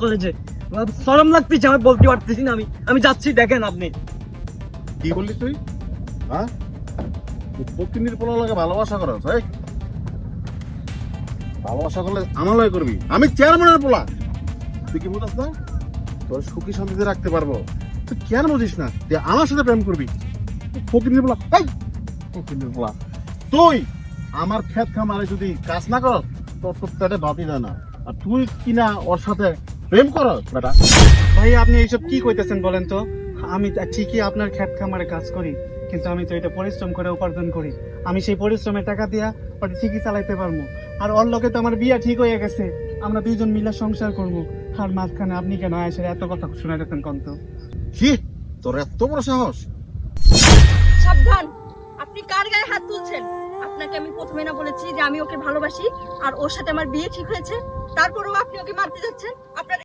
কলেজে। শরম লাগতেছে, আমি বলতে পারতেছি না। আমি যাচ্ছি, দেখেন আপনি। কি বললি তুই? হ্যাঁ, প্রতিনিধির পোলা লাগে ভালোবাসা করো? ভালোবাসা করলে আমার লয় করবি? আমি চেয়ারম্যানের পোলা, তুই কি বুঝাস না? তোর সুখী শান্তিতে রাখতে পারবো, তুই কেন বুঝিস না? তুই আমার সাথে প্রেম করবি? প্রতিনিধির পোলা, প্রতিনিধির পোলা তুই আমার ক্ষেত খামারে যদি কাজ না কর, তোর তো পেটে ভাতই দেয় না, আর তুই কিনা ওর সাথে প্রেম কর বেটা। ভাই আপনি এইসব কি কইতেছেন বলেন তো? আমি ঠিকই আপনার ক্ষেত খামারে কাজ করি, কিন্তু আমি তো এটা পরিশ্রম করে উপার্জন করি। আমি সেই পরিশ্রমের টাকা দিয়া ওটা ঠিকই চালাইতে পারবো। আর ওর লগে তো আমার বিয়া ঠিক হয়ে গেছে, আমরা দুইজন মিলে সংসার করবো। আর মাঝখানে আপনি কেন এসে এত কথা শুনাইতেছেন কন্ত? কি তোর এত বড় সাহস? সাবধান, আপনি কার গায়ে হাত তুলছেন? আপনাকে আমি প্রথমে না বলেছি যে আমি ওকে ভালোবাসি আর ওর সাথে আমার বিয়ে ঠিক হয়েছে? তারপরেও আপনি ওকে মারতে যাচ্ছেন। আপনার